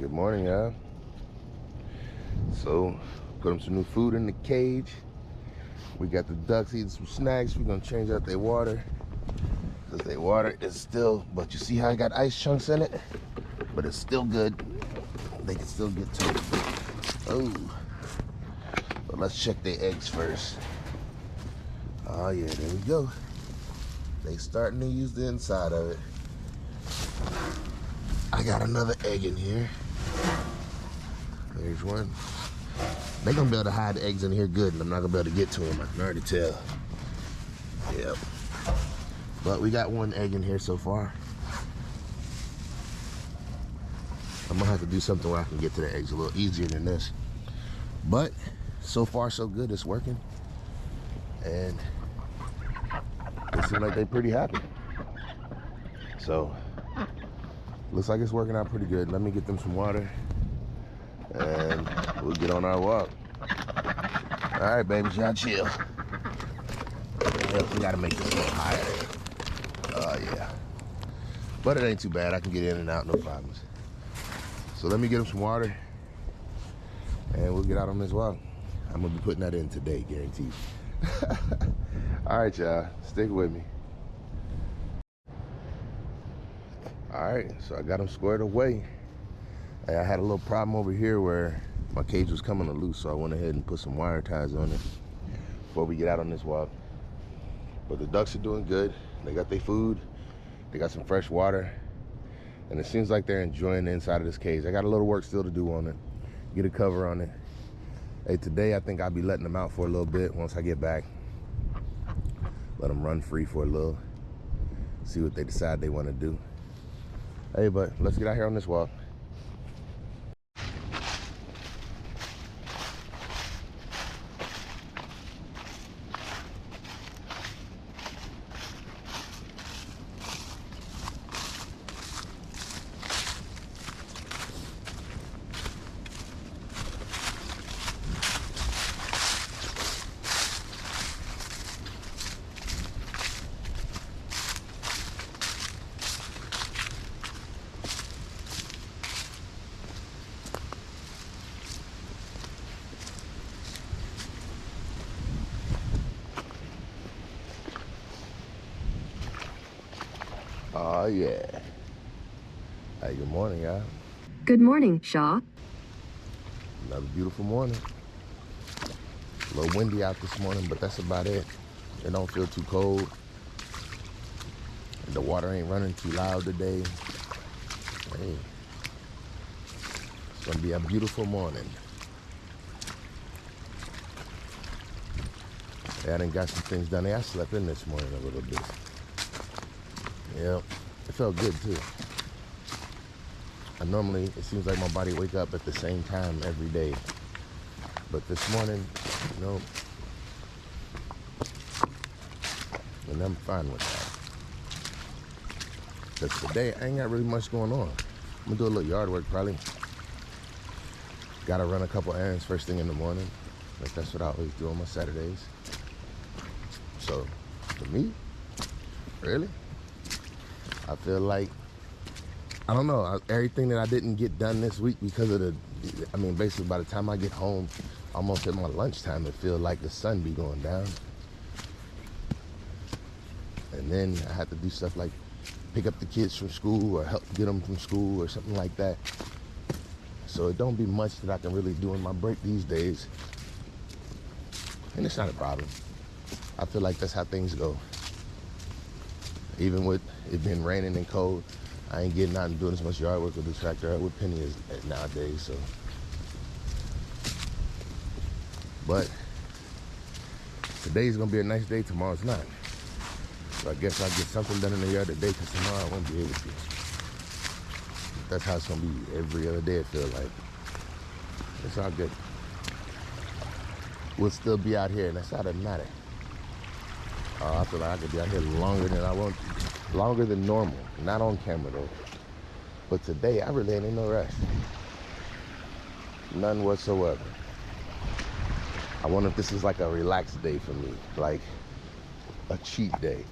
Good morning, y'all. So, put them some new food in the cage. We got the ducks eating some snacks. We're gonna change out their water because their water is still, but you see how it got ice chunks in it? But it's still good. They can still get to it. Oh, but let's check their eggs first. Oh yeah, there we go. They starting to use the inside of it. I got another egg in here. There's one. They're gonna be able to hide the eggs in here good, and I'm not gonna be able to get to them. I can already tell. Yep. But we got one egg in here so far. I'm gonna have to do something where I can get to the eggs a little easier than this. But so far so good, it's working. And they seem like they're pretty happy. So looks like it's working out pretty good. Let me get them some water and we'll get on our walk. All right, babies, y'all chill. Yep, we gotta make this a little higher. Oh yeah. But it ain't too bad. I can get in and out, no problems. So let me get them some water and we'll get out on this walk. I'm gonna be putting that in today, guaranteed. All right, y'all, stick with me. All right, so I got them squared away. I had a little problem over here where my cage was coming loose, so I went ahead and put some wire ties on it before we get out on this walk. But the ducks are doing good. They got their food, they got some fresh water, and it seems like they're enjoying the inside of this cage. I got a little work still to do on it, get a cover on it. Hey, today I think I'll be letting them out for a little bit once I get back. Let them run free for a little, see what they decide they want to do. Hey, but let's get out here on this walk. Oh yeah. Hey, good morning, y'all. Good morning, Shaw. Another beautiful morning. A little windy out this morning, but that's about it. It don't feel too cold. And the water ain't running too loud today. Hey, it's gonna be a beautiful morning. Yeah, I done got some things done. Hey, I slept in this morning a little bit. Yep, it felt good too. Normally, it seems like my body wake up at the same time every day. But this morning, you know, and I'm fine with that. Because today, I ain't got really much going on. I'm gonna do a little yard work probably. Gotta run a couple errands first thing in the morning. Like that's what I always do on my Saturdays. So, for me, really? I feel like, I don't know, everything that I didn't get done this week because of basically by the time I get home, almost at my lunchtime, it feels like the sun be going down. And then I have to do stuff like pick up the kids from school or help get them from school or something like that. So it don't be much that I can really do in my break these days. And it's not a problem. I feel like that's how things go. Even with it being raining and cold, I ain't getting out and doing as much yard work with this tractor with Penny is nowadays, so. But today's gonna be a nice day, tomorrow's not. So I guess I'll get something done in the yard today, because tomorrow I won't be able to. That's how it's gonna be every other day, it feels like. It's all good. We'll still be out here, and that's how it matter. I feel like I could be out here longer than I want to. Longer than normal. Not on camera though. But today, I really ain't in no rush. None whatsoever. I wonder if this is like a relaxed day for me. Like a cheat day.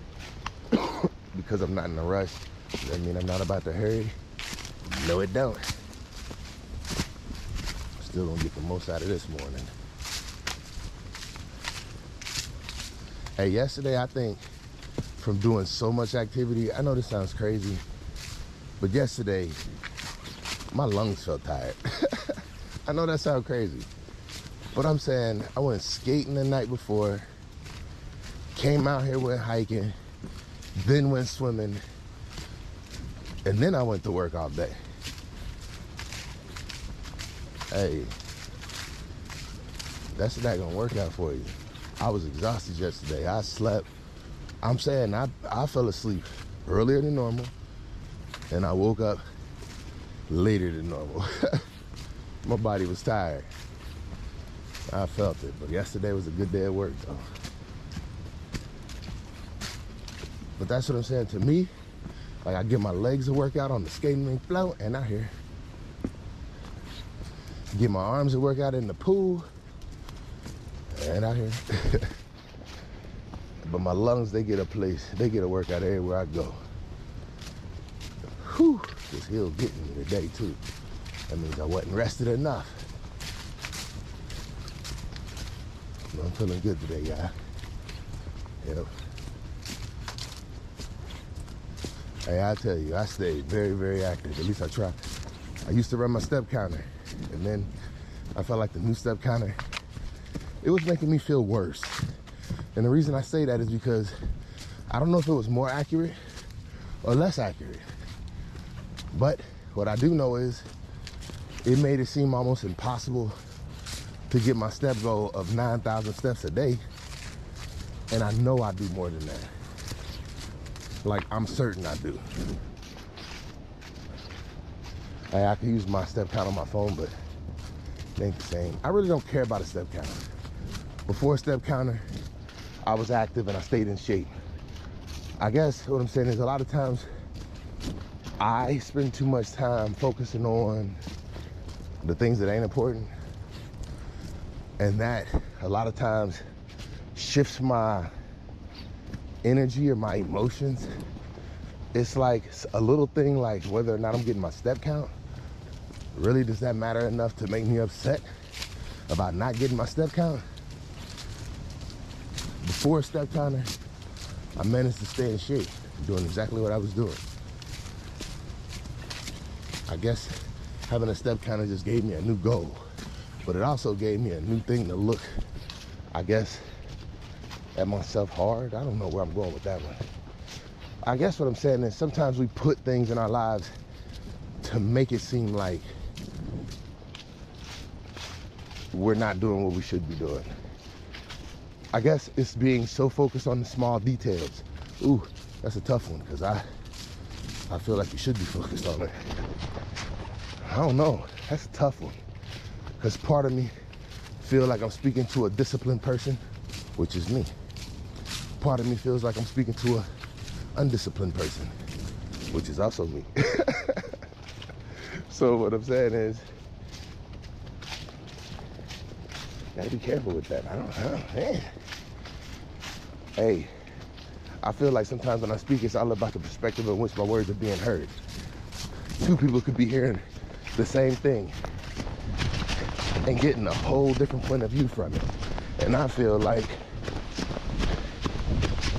Because I'm not in a rush. Does that mean I'm not about to hurry? No, it don't. still gonna get the most out of this morning. Hey, yesterday I think from doing so much activity, I know this sounds crazy, but yesterday my lungs felt tired. I know that sounds crazy, but I'm saying I went skating the night before, came out here, went hiking, then went swimming, and then I went to work all day. Hey, that's not gonna work out for you. I was exhausted yesterday. I slept. I'm saying I fell asleep earlier than normal, and I woke up later than normal. My body was tired. I felt it, but yesterday was a good day at work, though. But that's what I'm saying. To me, like, I give my legs a workout on the skating rink float, and out here. Get my arms a workout in the pool, and out here. But my lungs, they get a workout everywhere I go. Whew, this hill getting me today too. That means I wasn't rested enough. But I'm feeling good today, y'all. Yep. Hey, I tell you, I stayed very, very active. At least I tried. I used to run my step counter, and then I felt like the new step counter, it was making me feel worse. And the reason I say that is because I don't know if it was more accurate or less accurate. But what I do know is it made it seem almost impossible to get my step goal of 9,000 steps a day. And I know I do more than that. Like, I'm certain I do. I can use my step count on my phone, but it ain't the same. I really don't care about a step counter. Before a step counter, I was active and I stayed in shape. I guess what I'm saying is a lot of times I spend too much time focusing on the things that ain't important. And that a lot of times shifts my energy or my emotions. It's like a little thing like whether or not I'm getting my step count. Really, does that matter enough to make me upset about not getting my step count? Before a step counter, I managed to stay in shape, doing exactly what I was doing. I guess having a step counter just gave me a new goal, but it also gave me a new thing to look, I guess, at myself hard. I don't know where I'm going with that one. I guess what I'm saying is sometimes we put things in our lives to make it seem like we're not doing what we should be doing. I guess it's being so focused on the small details. Ooh, that's a tough one, because I feel like you should be focused on it. I don't know, that's a tough one. Because part of me feel like I'm speaking to a disciplined person, which is me. Part of me feels like I'm speaking to a undisciplined person, which is also me. So what I'm saying is, gotta be careful with that. I don't know, man. Hey, I feel like sometimes when I speak, it's all about the perspective in which my words are being heard. Two people could be hearing the same thing and getting a whole different point of view from it. And I feel like,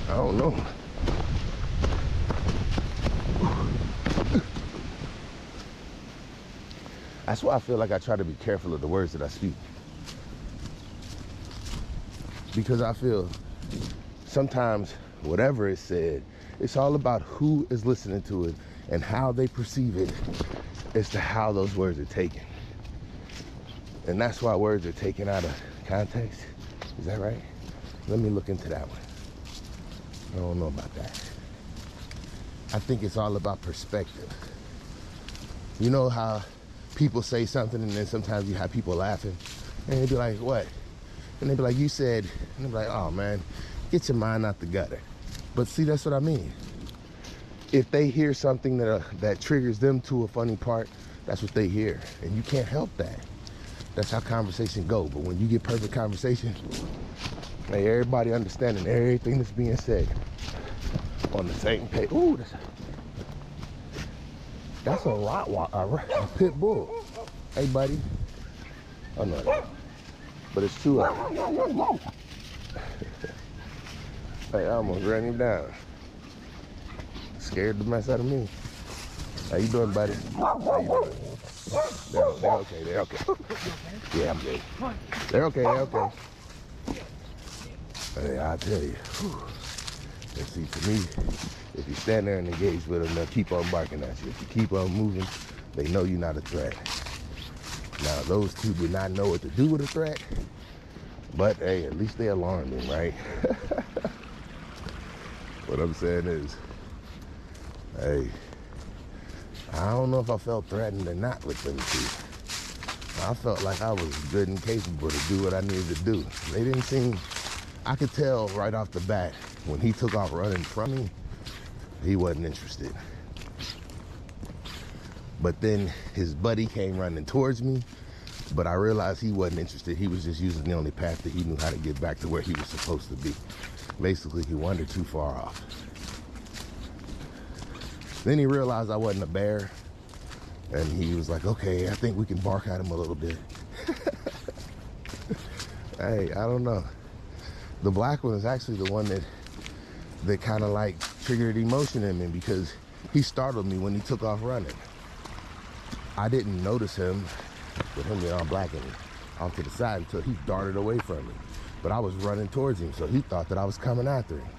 I don't know. That's why I feel like I try to be careful of the words that I speak. Because I feel sometimes whatever is said, it's all about who is listening to it and how they perceive it as to how those words are taken. And that's why words are taken out of context. Is that right? Let me look into that one. I don't know about that. I think it's all about perspective. You know how people say something and then sometimes you have people laughing and they be like, what? And they be like, you said, and they be like, oh man, get your mind out the gutter. But see, that's what I mean. If they hear something that triggers them to a funny part, that's what they hear. And you can't help that. That's how conversation go. But when you get perfect conversation, hey, everybody understanding everything that's being said on the same page. Ooh, that's a Rottweiler, a pit bull. Hey, buddy. Oh no, but it's two of them. Hey, I almost ran him down. Scared the mess out of me. How you doing, buddy? How you doing? They're okay. They're okay. Yeah, I'm good. They're okay. They're okay. Hey, I tell you. Whew. And see, to me, if you stand there and engage with them, they'll keep on barking at you. If you keep on moving, they know you're not a threat. Now, those two did not know what to do with a threat, but hey, at least they alarmed him, right? What I'm saying is, hey, I don't know if I felt threatened or not with them two. I felt like I was good and capable to do what I needed to do. They didn't seem, I could tell right off the bat, when he took off running from me, he wasn't interested. But then his buddy came running towards me, but I realized he wasn't interested. He was just using the only path that he knew how to get back to where he was supposed to be. Basically, he wandered too far off. Then he realized I wasn't a bear, and he was like, okay, I think we can bark at him a little bit. Hey, I don't know. The black one is actually the one that kind of like triggered emotion in me, because he startled me when he took off running. I didn't notice him with him being all black and off to the side until he darted away from me. But I was running towards him, so he thought that I was coming after him.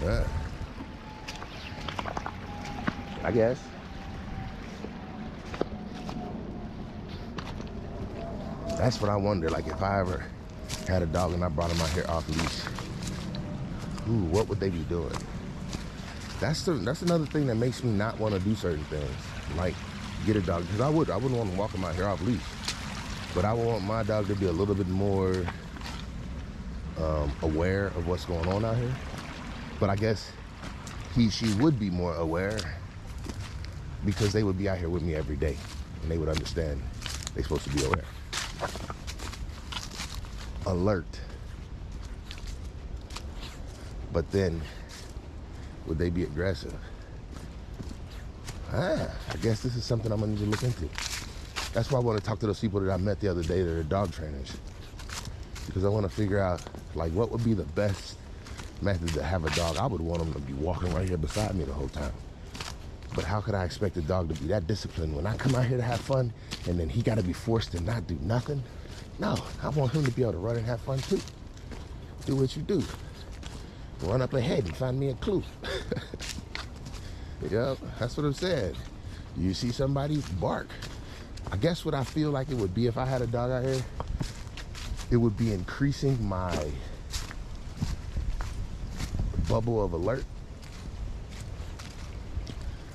Yeah. I guess. That's what I wonder, like if I ever had a dog and I brought him out here off leash, ooh, what would they be doing? That's another thing that makes me not want to do certain things, like get a dog, because I wouldn't want to walk him out here off leash, but I would want my dog to be a little bit more aware of what's going on out here. But I guess she would be more aware because they would be out here with me every day and they would understand they're supposed to be aware. Alert. But then, would they be aggressive? I guess this is something I'm gonna need to look into. That's why I want to talk to those people that I met the other day that are dog trainers, because I want to figure out like what would be the best method to have a dog. I would want them to be walking right here beside me the whole time. But how could I expect a dog to be that disciplined when I come out here to have fun and then he got to be forced to not do nothing? No, I want him to be able to run and have fun too. Do what you do. Run up ahead and find me a clue. Yep, that's what I'm saying. You see somebody, bark. I guess what I feel like it would be if I had a dog out here, it would be increasing my bubble of alert.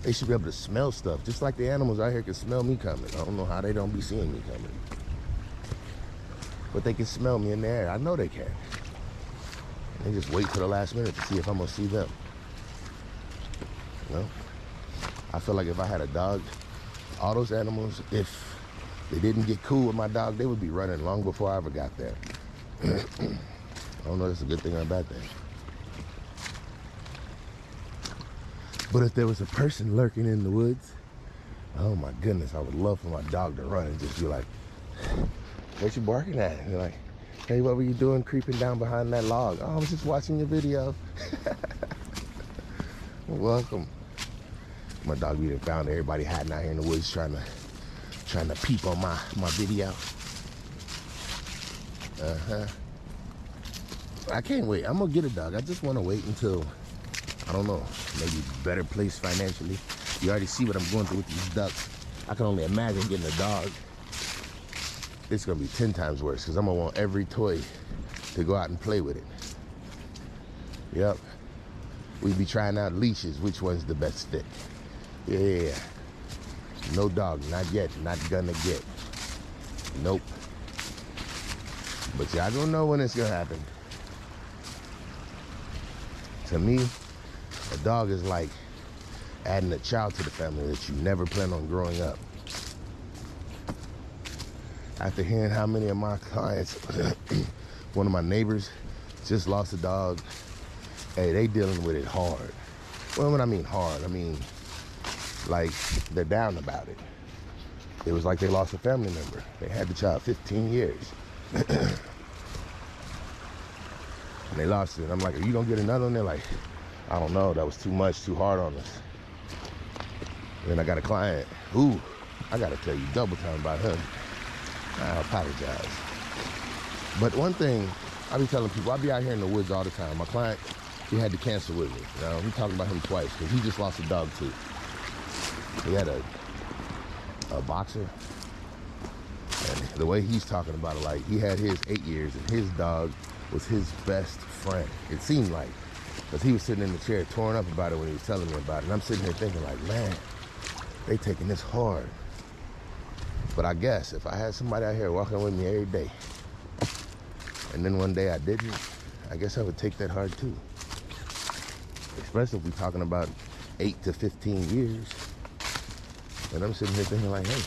They should be able to smell stuff, just like the animals out here can smell me coming. I don't know how they don't be seeing me coming. But they can smell me in the air. I know they can. They just wait till the last minute to see if I'm gonna see them. You know? I feel like if I had a dog, all those animals, if they didn't get cool with my dog, they would be running long before I ever got there. I don't know if that's a good thing or a bad thing. But if there was a person lurking in the woods, oh my goodness, I would love for my dog to run and just be like, what you barking at? And they're like, hey, what were you doing creeping down behind that log? Oh, I was just watching your video. Welcome. My dog being found everybody hiding out here in the woods trying to peep on my video. I can't wait. I'm gonna get a dog. I just want to wait until, I don't know, maybe better place financially. You already see what I'm going through with these ducks. I can only imagine getting a dog. It's gonna be 10 times worse because I'm gonna want every toy to go out and play with it. Yep. We'd be trying out leashes. Which one's the best fit? Yeah. No dog, not yet, not gonna get. Nope. But y'all gonna know when it's gonna happen. To me, a dog is like adding a child to the family that you never plan on growing up. After hearing how many of my clients, one of my neighbors just lost a dog, hey, they dealing with it hard. Well, when I mean hard, I mean like they're down about it. it was like they lost a family member. They had the child 15 years. And they lost it. I'm like, are you gonna get another one? They're like, I don't know, that was too much, too hard on us. And then I got a client, ooh, I gotta tell you double time about him. I apologize. But one thing, I be telling people, I be out here in the woods all the time. My client, he had to cancel with me. You know, I'm talking about him twice because he just lost a dog too. He had a boxer. And the way he's talking about it, like he had his 8 years and his dog was his best friend. It seemed like, because he was sitting in the chair torn up about it when he was telling me about it. And I'm sitting here thinking like, man, they taking this hard. But I guess if I had somebody out here walking with me every day, and then one day I didn't, I guess I would take that hard too. Especially if we're talking about 8 to 15 years. And I'm sitting here thinking like, hey,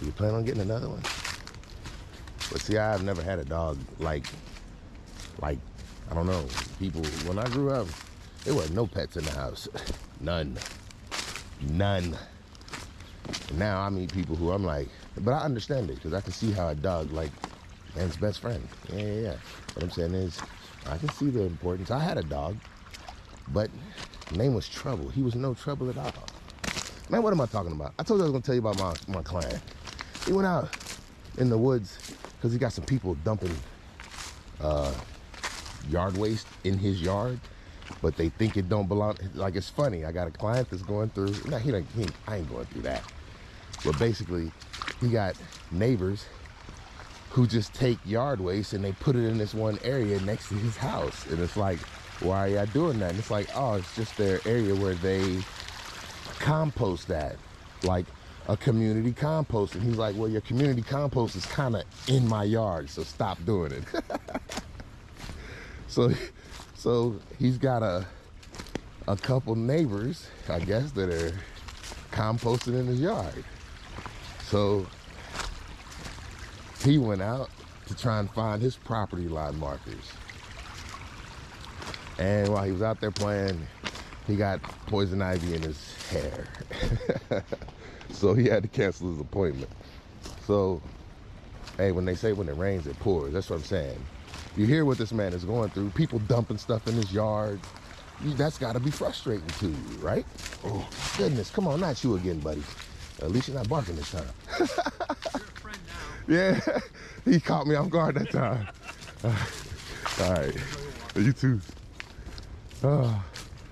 are you planning on getting another one? But see, I've never had a dog like, I don't know, people, when I grew up, there were no pets in the house. None. And now I meet people who I'm like, but I understand it because I can see how a dog, like, man's best friend. Yeah. What I'm saying is, I can see the importance. I had a dog, but his name was Trouble. He was no trouble at all. Man, what am I talking about? I told you I was gonna tell you about my client. He went out in the woods because he got some people dumping yard waste in his yard, but they think it don't belong. Like, it's funny. I got a client that's going through, I ain't going through that. But basically, he got neighbors who just take yard waste and they put it in this one area next to his house. And it's like, why are y'all doing that? And it's like, oh, it's just their area where they compost that, like a community compost. And he's like, well, your community compost is kind of in my yard, so stop doing it. So he's got a couple neighbors, I guess, that are composting in his yard. So he went out to try and find his property line markers. And while he was out there playing, he got poison ivy in his hair. So he had to cancel his appointment. So, hey, when they say when it rains, it pours, that's what I'm saying. You hear what this man is going through. People dumping stuff in his yard. That's got to be frustrating to you, right? Oh, goodness. Come on, not you again, buddy. At least you're not barking this time. You're a friend now. Yeah, he caught me off guard that time. All right, you too.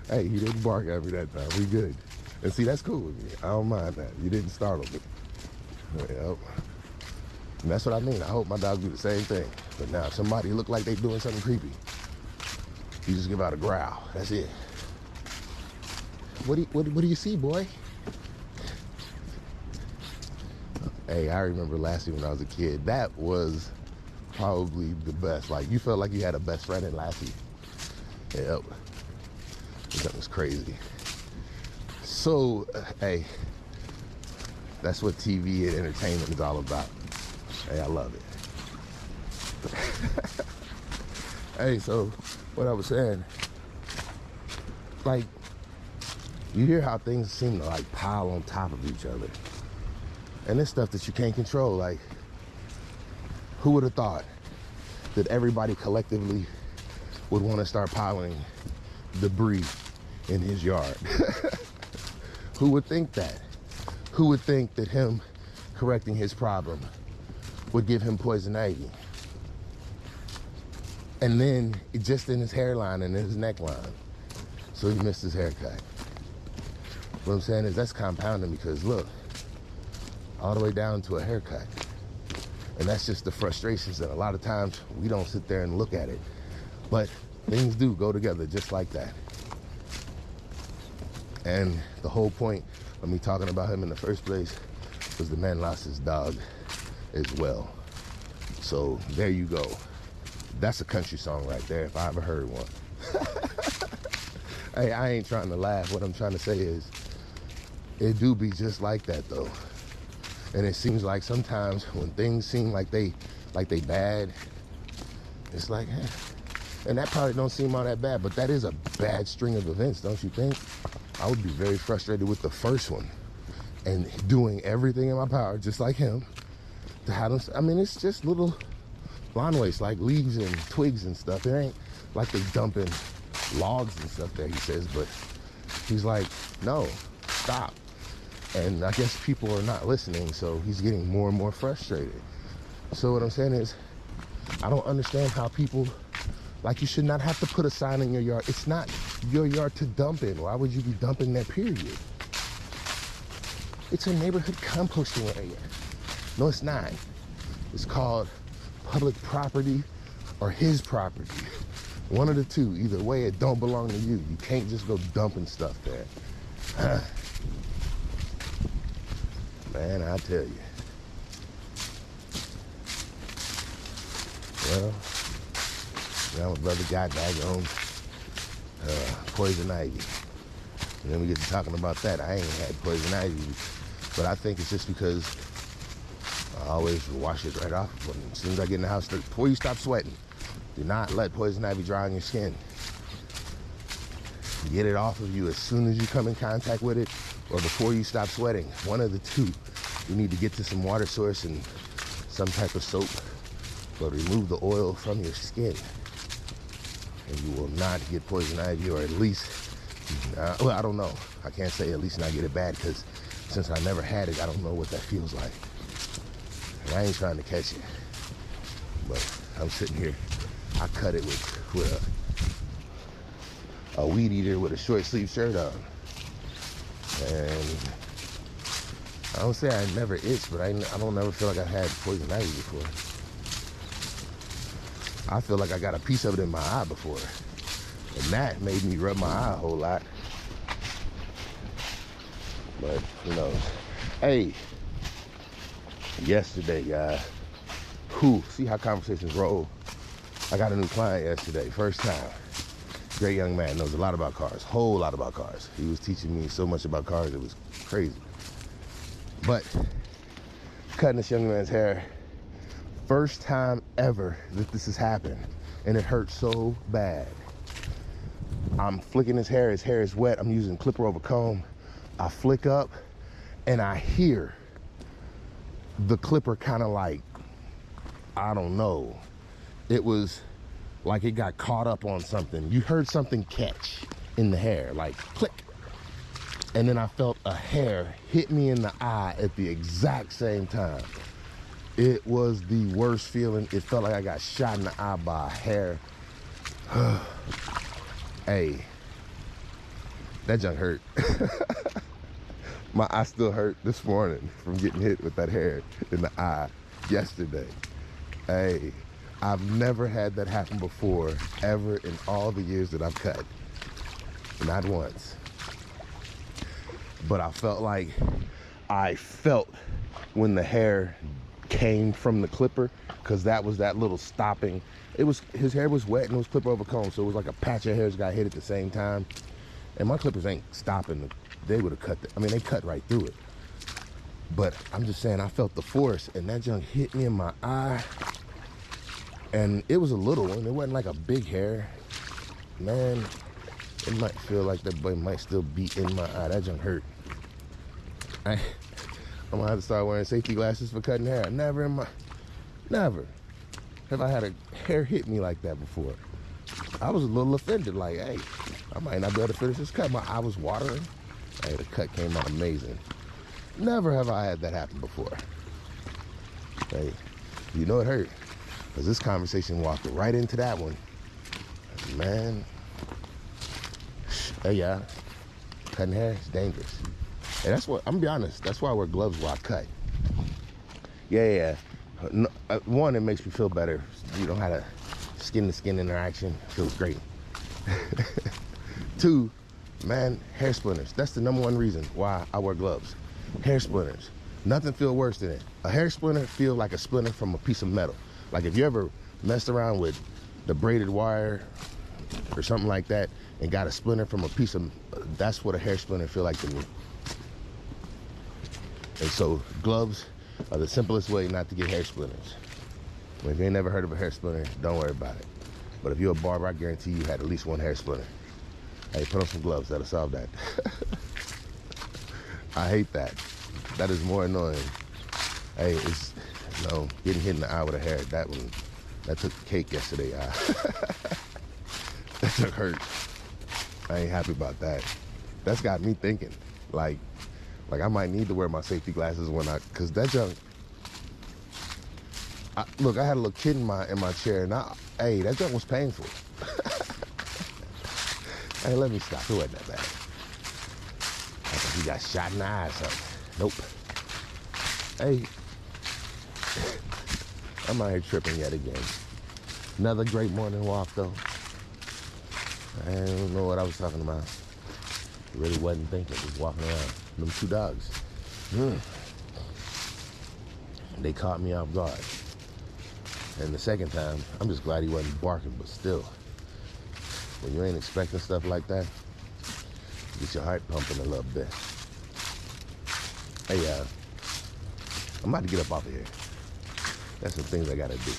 Hey, he didn't bark at me that time. We good. And see, that's cool with me. I don't mind that. You didn't startle me. Yep. And that's what I mean. I hope my dog do the same thing. But now, if somebody look like they doing something creepy, you just give out a growl. That's it. What do you see, boy? Hey, I remember last year when I was a kid, that was probably the best. Like, you felt like you had a best friend in Lassie. Yep. That was crazy. So, hey, that's what TV and entertainment is all about. Hey, I love it. Hey, so what I was saying, like, you hear how things seem to like pile on top of each other. And it's stuff that you can't control. Like, who would have thought that everybody collectively would want to start piling debris in his yard? Who would think that? Who would think that him correcting his problem would give him poison ivy? And then it just in his hairline and in his neckline. So he missed his haircut. What I'm saying is that's compounding because look, all the way down to a haircut. And that's just the frustrations that a lot of times we don't sit there and look at it. But things do go together just like that. And the whole point of me talking about him in the first place was the man lost his dog as well. So there you go. That's a country song right there if I ever heard one. Hey, I ain't trying to laugh. What I'm trying to say is it do be just like that though. And it seems like sometimes when things seem like they bad, it's like, eh. And that probably don't seem all that bad, but that is a bad string of events, don't you think? I would be very frustrated with the first one. and doing everything in my power, just like him, to have them. I mean, it's just little lawn waste, like leaves and twigs and stuff. It ain't like they dumping logs and stuff there, he says, but he's like, no, stop. And I guess people are not listening, so he's getting more and more frustrated. So what I'm saying is, I don't understand how people, like, you should not have to put a sign in your yard. It's not your yard to dump in. Why would you be dumping there, period? It's a neighborhood composting area. No, it's not. It's called public property or his property. One of the two. Either way, it don't belong to you. You can't just go dumping stuff there. Man, I tell you. Well, now my brother got daggone poison ivy. And then we get to talking about that. I ain't had poison ivy, but I think it's just because I always wash it right off. But as soon as I get in the house, before you stop sweating, do not let poison ivy dry on your skin. Get it off of you as soon as you come in contact with it, or before you stop sweating. One of the two. You need to get to some water source and some type of soap, but remove the oil from your skin, and you will not get poison ivy, or at least, well, I don't know. I can't say at least not get it bad, because since I never had it, I don't know what that feels like. And I ain't trying to catch it, but I'm sitting here. I cut it with a weed eater with a short sleeve shirt on, and I don't say I never itched, but I don't never feel like I had poison ivy before. I feel like I got a piece of it in my eye before, and that made me rub my eye a whole lot. But who knows? Hey, yesterday, guys, see how conversations roll. I got a new client yesterday, first time. Great young man, knows a lot about cars, whole lot about cars. He was teaching me so much about cars, it was crazy. But cutting this young man's hair, first time ever that this has happened, and it hurt so bad. I'm flicking his hair is wet. I'm using clipper over comb. I flick up and I hear the clipper kind of like, I don't know. It was like it got caught up on something. You heard something catch in the hair, like click. And then I felt a hair hit me in the eye at the exact same time. It was the worst feeling. It felt like I got shot in the eye by a hair. Hey, that junk hurt. My eye still hurt this morning from getting hit with that hair in the eye yesterday. Hey, I've never had that happen before, ever in all the years that I've cut. Not once. But I felt when the hair came from the clipper, because that was that little stopping. His hair was wet and it was clipper over comb, so it was like a patch of hairs got hit at the same time. And my clippers ain't stopping. They would have cut they cut right through it. But I'm just saying, I felt the force, and that junk hit me in my eye. And it was a little one. It wasn't like a big hair. Man, it might feel like that boy might still be in my eye. That junk hurt. I'm gonna have to start wearing safety glasses for cutting hair. Never have I had a hair hit me like that before. I was a little offended, like, hey, I might not be able to finish this cut. My eye was watering. Hey, the cut came out amazing. Never have I had that happen before. Hey, you know it hurt, because this conversation walked right into that one. Man, hey, yeah, cutting hair is dangerous. And that's what, I'm gonna be honest, that's why I wear gloves while I cut. Yeah. No, one, it makes me feel better. You don't have a skin-to-skin interaction. It feels great. Two, man, hair splinters. That's the number one reason why I wear gloves. Hair splinters. Nothing feels worse than it. A hair splinter feels like a splinter from a piece of metal. Like if you ever messed around with the braided wire or something like that and got a splinter from a piece of, that's what a hair splinter feel like to me. And so gloves are the simplest way not to get hair splinters. If you ain't never heard of a hair splinter, don't worry about it. But if you're a barber, I guarantee you had at least one hair splinter. Hey, put on some gloves, that'll solve that. I hate that. That is more annoying. Hey, it's no getting hit in the eye with a hair. That took the cake yesterday. That took hurt. I ain't happy about that. That's got me thinking, like I might need to wear my safety glasses cause that junk. Look, I had a little kid in my chair, and hey, that junk was painful. Hey, let me stop. It wasn't that bad. I think he got shot in the eye or something. Nope. Hey, I'm out here tripping yet again. Another great morning walk, though. I don't know what I was talking about. Really wasn't thinking, just walking around. Them two dogs. They caught me off guard. And the second time, I'm just glad he wasn't barking, but still, when you ain't expecting stuff like that, get your heart pumping a little bit. Hey, I'm about to get up off of here. That's some things I gotta do.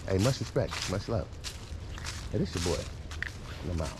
Hey, much respect, much love. Hey, this your boy, and I'm out.